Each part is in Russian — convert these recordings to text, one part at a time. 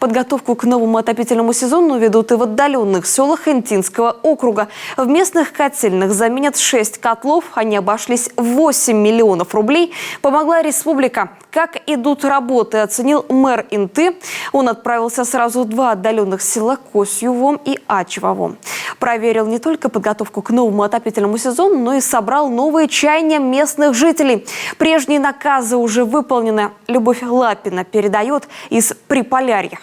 Подготовку к новому отопительному сезону ведут и в отдаленных селах Интинского округа. В местных котельных заменят 6 котлов. Они обошлись в 8 миллионов рублей. Помогла республика. Как идут работы, оценил мэр Инты. Он отправился сразу в 2 отдаленных села – Косьювом и Ачевовом. Проверил не только подготовку к новому отопительному сезону, но и собрал новые чаяния местных жителей. Прежние наказы уже выполнены. Любовь Лапина передает из Приполярья.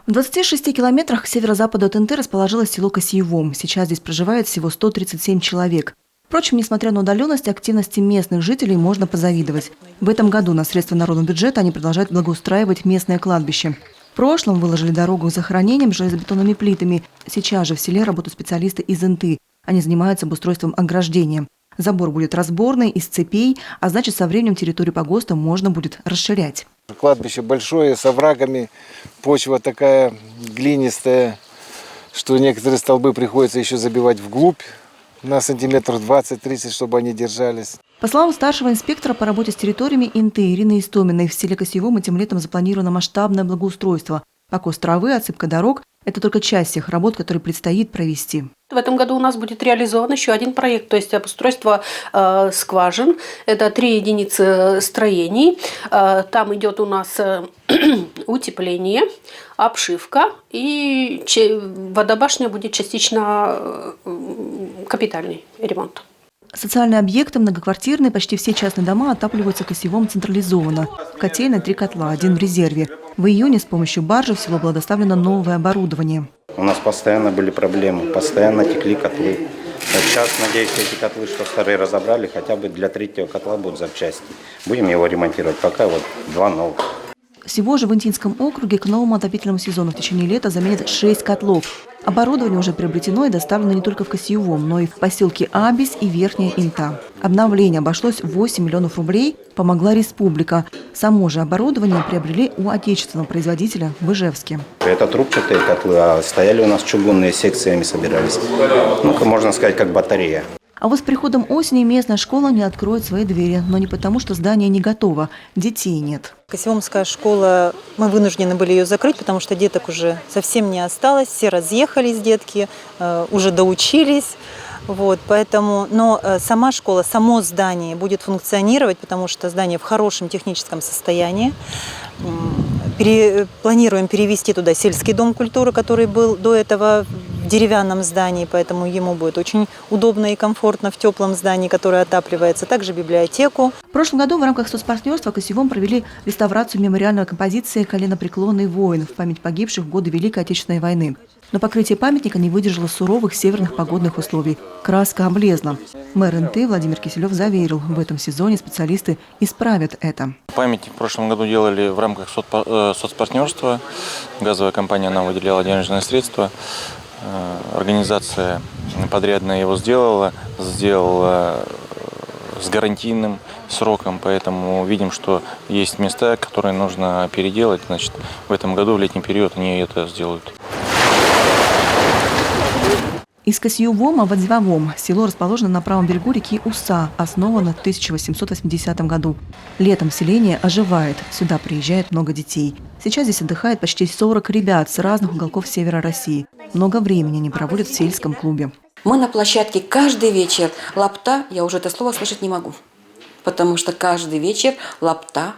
В 26 километрах к северо-западу от Инты расположилось село Косьювом. Сейчас здесь проживает всего 137 человек. Впрочем, несмотря на удаленность, активности местных жителей можно позавидовать. В этом году на средства народного бюджета они продолжают благоустраивать местное кладбище. В прошлом выложили дорогу с захоронением железобетонными плитами. Сейчас же в селе работают специалисты из Инты. Они занимаются обустройством ограждения. Забор будет разборный, из цепей, а значит, со временем территорию погоста можно будет расширять. Кладбище большое, с оврагами, почва такая глинистая, что некоторые столбы приходится еще забивать вглубь на сантиметров 20-30, чтобы они держались. По словам старшего инспектора по работе с территориями Инты Ирины Истоминой, в селе Косьювом этим летом запланировано масштабное благоустройство. Покос травы, отсыпка дорог – это только часть тех работ, которые предстоит провести. В этом году у нас будет реализован еще один проект, то есть обустройство скважин. Это 3 единицы строений. Там идет у нас утепление, обшивка и водобашня будет частично капитальный ремонт. Социальные объекты, многоквартирные, почти все частные дома отапливаются Косьювом централизованно. В котельной 3 котла, 1 в резерве. В июне с помощью баржи в село было доставлено новое оборудование. У нас постоянно были проблемы, постоянно текли котлы. Сейчас, надеюсь, эти котлы, что старые разобрали, хотя бы для 3-го котла будут запчасти. Будем его ремонтировать, пока вот 2 новых. Всего же в Интинском округе к новому отопительному сезону в течение лета заменят 6 котлов. Оборудование уже приобретено и доставлено не только в Косьювом, но и в поселке Абис и Верхняя Инта. Обновление обошлось в 8 миллионов рублей, помогла республика. Само же оборудование приобрели у отечественного производителя в Ижевске. Это трубчатые котлы, а стояли у нас чугунные, секциями собирались. Ну-ка, можно сказать, как батарея. А вот с приходом осени местная школа не откроет свои двери. Но не потому, что здание не готово. Детей нет. Косьювомская школа, мы вынуждены были ее закрыть, потому что деток уже совсем не осталось. Все разъехались детки, уже доучились. Вот, поэтому, но сама школа, само здание будет функционировать, потому что здание в хорошем техническом состоянии. Планируем перевести туда сельский дом культуры, который был до этого в деревянном здании, поэтому ему будет очень удобно и комфортно в теплом здании, которое отапливается. Также библиотеку. В прошлом году в рамках соцпартнерства Косьювом провели реставрацию мемориальной композиции «Коленопреклонный воин» в память погибших в годы Великой Отечественной войны. Но покрытие памятника не выдержало суровых северных погодных условий. Краска облезла. Мэр Инты Владимир Киселев заверил, в этом сезоне специалисты исправят это. Памятник в прошлом году делали в рамках соцпартнерства. Газовая компания нам выделяла денежные средства. Организация подрядная его сделала с гарантийным сроком, поэтому видим, что есть места, которые нужно переделать. Значит, в этом году, в летний период, они это сделают. Из Косьювома в Адзивовом. Село расположено на правом берегу реки Уса, основано в 1880 году. Летом селение оживает, сюда приезжает много детей. Сейчас здесь отдыхает почти 40 ребят с разных уголков севера России. Много времени они проводят в сельском клубе. Мы на площадке каждый вечер. Лапта, я уже это слово слышать не могу. Потому что каждый вечер лапта,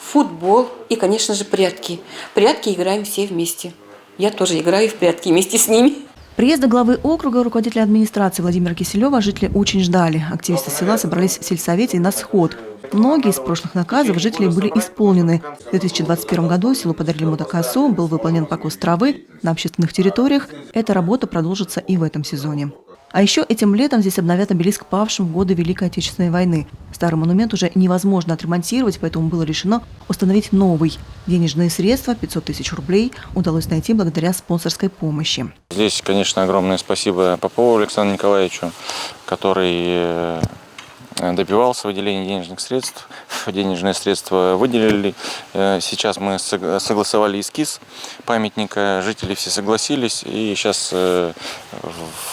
футбол и, конечно же, прятки. Прятки играем все вместе. Я тоже играю в прятки вместе с ними. Приезда главы округа, руководителя администрации Владимира Киселева жители очень ждали. Активисты села собрались в сельсовете на сход. Многие из прошлых наказов жителей были исполнены. В 2021 году селу подарили мотокосу, был выполнен покос травы на общественных территориях. Эта работа продолжится и в этом сезоне. А еще этим летом здесь обновят обелиск павшим в годы Великой Отечественной войны. Старый монумент уже невозможно отремонтировать, поэтому было решено установить новый. Денежные средства, 500 тысяч рублей, удалось найти благодаря спонсорской помощи. Здесь, конечно, огромное спасибо Попову Александру Николаевичу, который добивался выделения денежных средств. Денежные средства выделили. Сейчас мы согласовали эскиз памятника. Жители все согласились. И сейчас в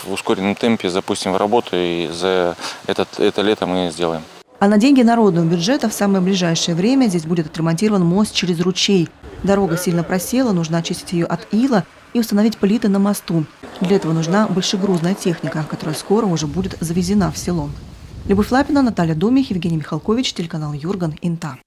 ускоренном темпе запустим в работу. И за это лето мы сделаем. А на деньги народного бюджета в самое ближайшее время здесь будет отремонтирован мост через ручей. Дорога сильно просела, нужно очистить ее от ила и установить плиты на мосту. Для этого нужна большегрузная техника, которая скоро уже будет завезена в село. Любовь Лапина, Наталья Домих, Евгений Михалкович, телеканал Юрган, Инта.